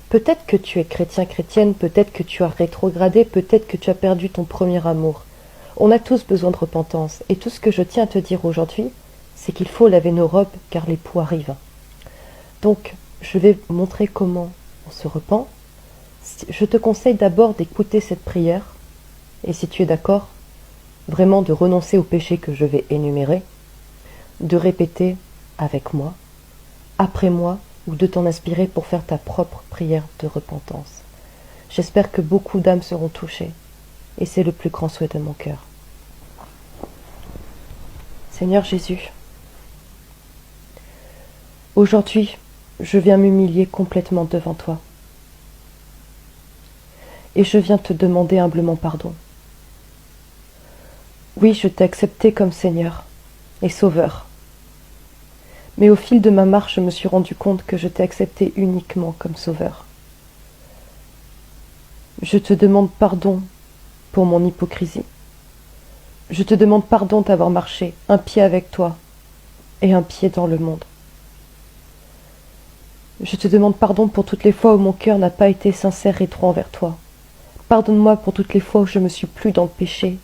Peut-être que tu es chrétien, chrétienne, peut-être que tu as rétrogradé, peut-être que tu as perdu ton premier amour. On a tous besoin de repentance, et tout ce que je tiens à te dire aujourd'hui, c'est qu'il faut laver nos robes, car l'époux arrive. Donc, je vais vous montrer comment on se repent. Je te conseille d'abord d'écouter cette prière, et si tu es d'accord, vraiment de renoncer au péché que je vais énumérer, de répéter avec moi, après moi, ou de t'en inspirer pour faire ta propre prière de repentance. J'espère que beaucoup d'âmes seront touchées, et c'est le plus grand souhait de mon cœur. Seigneur Jésus, aujourd'hui, je viens m'humilier complètement devant toi, et je viens te demander humblement pardon. Oui, je t'ai accepté comme Seigneur et Sauveur, mais au fil de ma marche, je me suis rendu compte que je t'ai accepté uniquement comme Sauveur. Je te demande pardon pour mon hypocrisie. Je te demande pardon d'avoir marché un pied avec toi et un pied dans le monde. Je te demande pardon pour toutes les fois où mon cœur n'a pas été sincère et droit envers toi. Pardonne-moi pour toutes les fois où je me suis plu dans le péché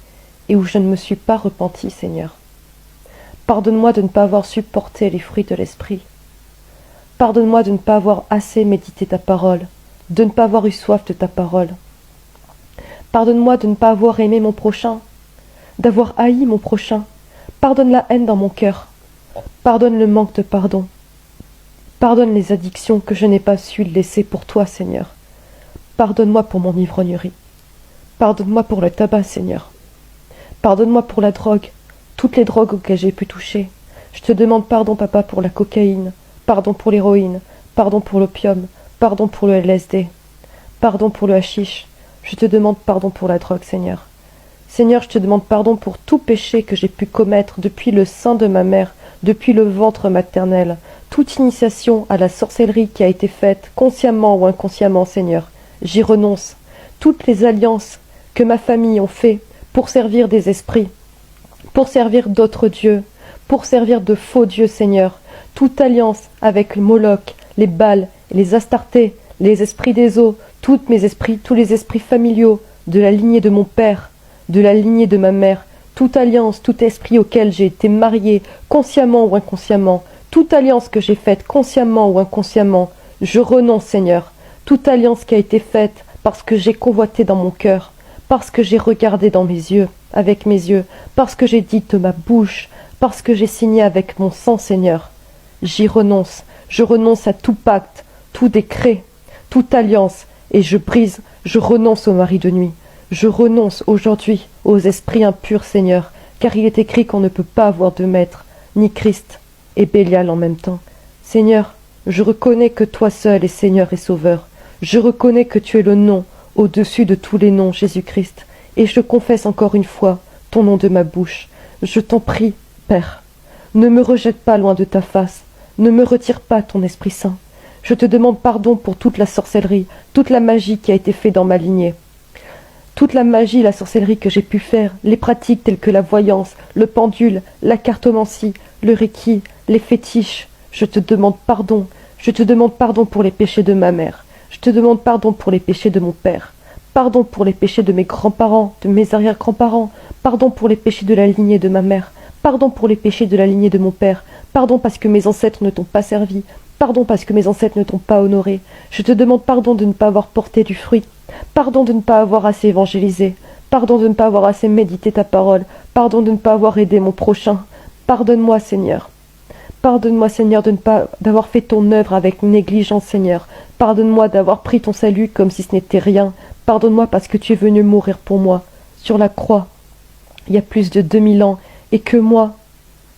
et où je ne me suis pas repenti, Seigneur. Pardonne-moi de ne pas avoir supporté les fruits de l'esprit. Pardonne-moi de ne pas avoir assez médité ta parole, de ne pas avoir eu soif de ta parole. Pardonne-moi de ne pas avoir aimé mon prochain, d'avoir haï mon prochain. Pardonne la haine dans mon cœur. Pardonne le manque de pardon. Pardonne les addictions que je n'ai pas su laisser pour toi, Seigneur. Pardonne-moi pour mon ivrognerie. Pardonne-moi pour le tabac, Seigneur. Pardonne-moi pour la drogue, toutes les drogues auxquelles j'ai pu toucher. Je te demande pardon, Papa, pour la cocaïne, pardon pour l'héroïne, pardon pour l'opium, pardon pour le LSD, pardon pour le hashish. Je te demande pardon pour la drogue, Seigneur. Seigneur, je te demande pardon pour tout péché que j'ai pu commettre depuis le sein de ma mère, depuis le ventre maternel, toute initiation à la sorcellerie qui a été faite, consciemment ou inconsciemment, Seigneur. J'y renonce. Toutes les alliances que ma famille ont fait pour servir des esprits, pour servir d'autres dieux, pour servir de faux dieux, Seigneur. Toute alliance avec le Moloch, les Baals, les Astartés, les esprits des eaux, tous les esprits familiaux de la lignée de mon père, de la lignée de ma mère, toute alliance, tout esprit auquel j'ai été marié, consciemment ou inconsciemment, toute alliance que j'ai faite consciemment ou inconsciemment, je renonce, Seigneur. Toute alliance qui a été faite parce que j'ai convoité dans mon cœur, parce que j'ai regardé dans mes yeux, avec mes yeux, parce que j'ai dit de ma bouche, parce que j'ai signé avec mon sang, Seigneur. J'y renonce. Je renonce à tout pacte, tout décret, toute alliance, et je brise, je renonce au mari de nuit. Je renonce aujourd'hui aux esprits impurs, Seigneur, car il est écrit qu'on ne peut pas avoir de maître, ni Christ et Bélial en même temps. Seigneur, je reconnais que toi seul es Seigneur et Sauveur. Je reconnais que tu es le nom au-dessus de tous les noms, Jésus-Christ, et je confesse encore une fois ton nom de ma bouche. Je t'en prie, Père, ne me rejette pas loin de ta face, ne me retire pas ton Esprit Saint. Je te demande pardon pour toute la sorcellerie, toute la magie qui a été faite dans ma lignée. Toute la magie, la sorcellerie que j'ai pu faire, les pratiques telles que la voyance, le pendule, la cartomancie, le reiki, les fétiches, je te demande pardon. Je te demande pardon pour les péchés de ma mère. Je te demande pardon pour les péchés de mon père. Pardon pour les péchés de mes grands-parents, de mes arrière-grands-parents. Pardon pour les péchés de la lignée de ma mère. Pardon pour les péchés de la lignée de mon père. Pardon parce que mes ancêtres ne t'ont pas servi. Pardon parce que mes ancêtres ne t'ont pas honoré. Je te demande pardon de ne pas avoir porté du fruit. Pardon de ne pas avoir assez évangélisé. Pardon de ne pas avoir assez médité ta parole. Pardon de ne pas avoir aidé mon prochain. Pardonne-moi, Seigneur. Pardonne-moi, Seigneur, d'avoir fait ton œuvre avec négligence, Seigneur. Pardonne-moi d'avoir pris ton salut comme si ce n'était rien. Pardonne-moi parce que tu es venu mourir pour moi, sur la croix, il y a plus de 2000 ans, et que moi,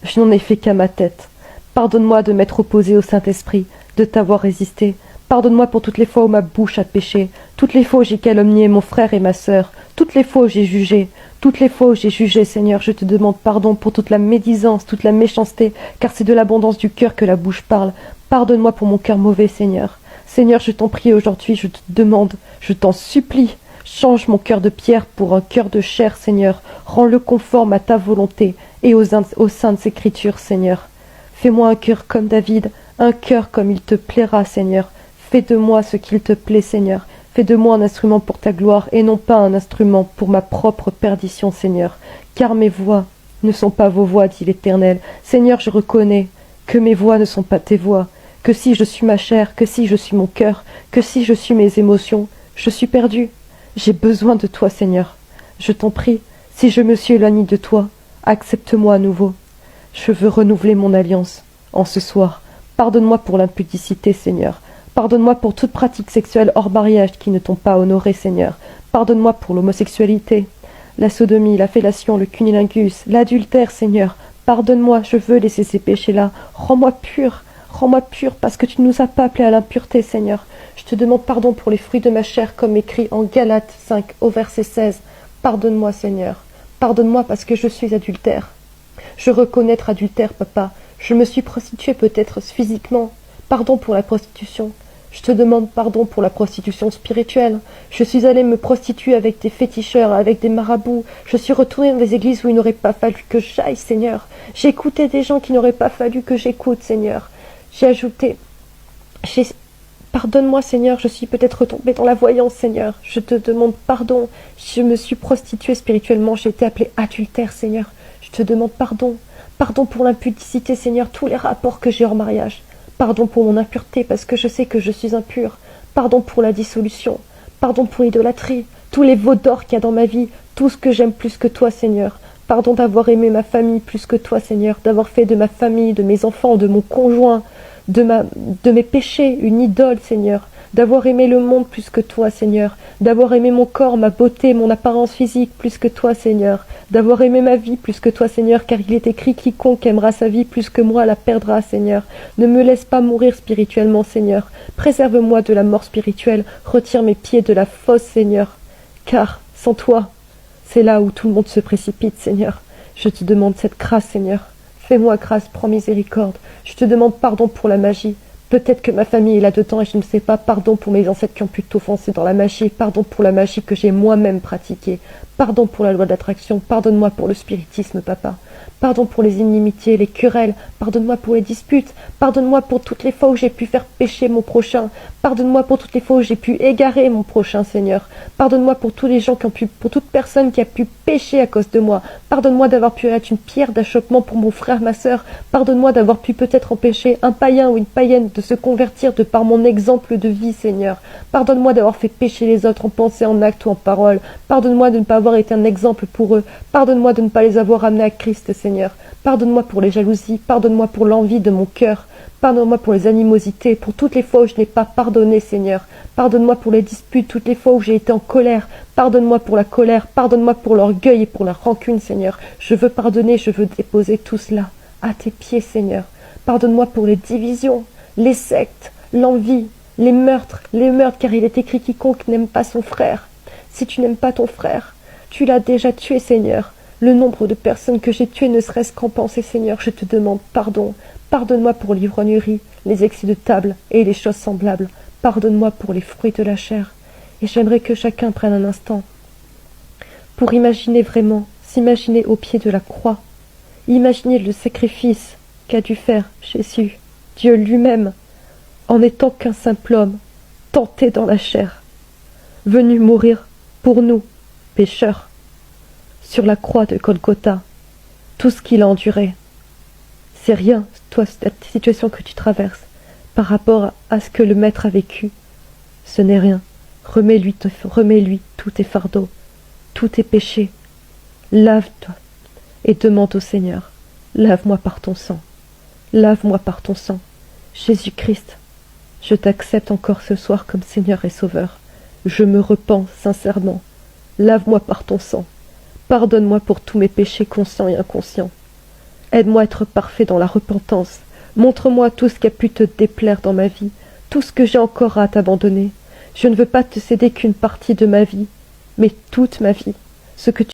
je n'en ai fait qu'à ma tête. Pardonne-moi de m'être opposé au Saint-Esprit, de t'avoir résisté. Pardonne-moi pour toutes les fois où ma bouche a péché, toutes les fois où j'ai calomnié mon frère et ma sœur, toutes les fois où j'ai jugé, Seigneur, je te demande pardon pour toute la médisance, toute la méchanceté, car c'est de l'abondance du cœur que la bouche parle. Pardonne-moi pour mon cœur mauvais, Seigneur. Seigneur, je t'en prie aujourd'hui, je te demande, je t'en supplie, change mon cœur de pierre pour un cœur de chair, Seigneur. Rends-le conforme à ta volonté et aux saintes écritures, Seigneur. Fais-moi un cœur comme David, un cœur comme il te plaira, Seigneur. Fais de moi ce qu'il te plaît, Seigneur. Fais de moi un instrument pour ta gloire et non pas un instrument pour ma propre perdition, Seigneur. Car mes voix ne sont pas vos voix, dit l'Éternel. Seigneur, je reconnais que mes voix ne sont pas tes voix, que si je suis ma chair, que si je suis mon cœur, que si je suis mes émotions, je suis perdu. J'ai besoin de toi, Seigneur. Je t'en prie, si je me suis éloigné de toi, accepte-moi à nouveau. Je veux renouveler mon alliance en ce soir. Pardonne-moi pour l'impudicité, Seigneur. Pardonne-moi pour toute pratique sexuelle hors mariage qui ne t'ont pas honoré, Seigneur. Pardonne-moi pour l'homosexualité, la sodomie, la fellation, le cunilingus, l'adultère, Seigneur. Pardonne-moi, je veux laisser ces péchés-là. Rends-moi pur, parce que tu ne nous as pas appelés à l'impureté, Seigneur. Je te demande pardon pour les fruits de ma chair, comme écrit en Galates 5, au verset 16. Pardonne-moi, Seigneur. Pardonne-moi parce que je suis adultère. Je reconnais être adultère, papa. Je me suis prostituée peut-être physiquement. Pardon pour la prostitution. Je te demande pardon pour la prostitution spirituelle. Je suis allée me prostituer avec des féticheurs, avec des marabouts. Je suis retournée dans des églises où il n'aurait pas fallu que j'aille, Seigneur. J'ai écouté des gens qui n'auraient pas fallu que j'écoute, Seigneur. Pardonne-moi, Seigneur, je suis peut-être retombée dans la voyance, Seigneur. Je te demande pardon. Je me suis prostituée spirituellement. J'ai été appelée adultère, Seigneur. Je te demande pardon. Pardon pour l'impudicité, Seigneur, tous les rapports que j'ai hors mariage. Pardon pour mon impureté, parce que je sais que je suis impure. Pardon pour la dissolution. Pardon pour l'idolâtrie. Tous les veaux d'or qu'il y a dans ma vie. Tout ce que j'aime plus que toi, Seigneur. Pardon d'avoir aimé ma famille plus que toi, Seigneur. D'avoir fait de ma famille, de mes enfants, de mon conjoint, de mes péchés, une idole, Seigneur. D'avoir aimé le monde plus que toi, Seigneur. D'avoir aimé mon corps, ma beauté, mon apparence physique plus que toi, Seigneur. D'avoir aimé ma vie plus que toi, Seigneur, car il est écrit quiconque aimera sa vie plus que moi la perdra, Seigneur. Ne me laisse pas mourir spirituellement, Seigneur. Préserve-moi de la mort spirituelle. Retire mes pieds de la fosse, Seigneur. Car, sans toi, c'est là où tout le monde se précipite, Seigneur. Je te demande cette grâce, Seigneur. Fais-moi grâce, prends miséricorde. Je te demande pardon pour la magie. Peut-être que ma famille est là-dedans et je ne sais pas. Pardon pour mes ancêtres qui ont pu t'offenser dans la magie. Pardon pour la magie que j'ai moi-même pratiquée. Pardon pour la loi d'attraction. Pardonne-moi pour le spiritisme, papa. Pardon pour les inimitiés, les querelles. Pardonne-moi pour les disputes. Pardonne-moi pour toutes les fois où j'ai pu faire pécher mon prochain. Pardonne-moi pour toutes les fois où j'ai pu égarer mon prochain, Seigneur. Pardonne-moi pour tous les gens pour toute personne qui a pu pécher à cause de moi. Pardonne-moi d'avoir pu être une pierre d'achoppement pour mon frère, ma sœur. Pardonne-moi d'avoir pu peut-être empêcher un païen ou une païenne de se convertir de par mon exemple de vie, Seigneur. Pardonne-moi d'avoir fait pécher les autres en pensée, en acte ou en parole. Pardonne-moi de ne pas avoir été un exemple pour eux. Pardonne-moi de ne pas les avoir amenés à Christ, Seigneur. Pardonne-moi pour les jalousies. Pardonne-moi pour l'envie de mon cœur. Pardonne-moi pour les animosités, pour toutes les fois où je n'ai pas pardonné, Seigneur. Pardonne-moi pour les disputes, toutes les fois où j'ai été en colère. Pardonne-moi pour la colère. Pardonne-moi pour l'orgueil et pour la rancune, Seigneur. Je veux pardonner, je veux déposer tout cela à tes pieds, Seigneur. Pardonne-moi pour les divisions, les sectes, l'envie, les meurtres, car il est écrit quiconque n'aime pas son frère. Si tu n'aimes pas ton frère, tu l'as déjà tué, Seigneur. Le nombre de personnes que j'ai tuées ne serait-ce qu'en pensée, Seigneur, je te demande pardon. Pardonne-moi pour l'ivrognerie, les excès de table et les choses semblables. Pardonne-moi pour les fruits de la chair. Et j'aimerais que chacun prenne un instant pour imaginer vraiment, s'imaginer au pied de la croix. Imaginer le sacrifice qu'a dû faire Jésus, Dieu lui-même, en n'étant qu'un simple homme, tenté dans la chair, venu mourir pour nous, pécheurs, sur la croix de Golgotha. Tout ce qu'il a enduré, c'est rien, toi, cette situation que tu traverses, par rapport à ce que le Maître a vécu. Ce n'est rien. Remets-lui tous tes fardeaux, tous tes péchés. Lave-toi et demande au Seigneur, lave-moi par ton sang. Lave-moi par ton sang. Jésus-Christ, je t'accepte encore ce soir comme Seigneur et Sauveur. Je me repens sincèrement. Lave-moi par ton sang. Pardonne-moi pour tous mes péchés conscients et inconscients. Aide-moi à être parfait dans la repentance. Montre-moi tout ce qui a pu te déplaire dans ma vie, tout ce que j'ai encore à t'abandonner. Je ne veux pas te céder qu'une partie de ma vie, mais toute ma vie, ce que tu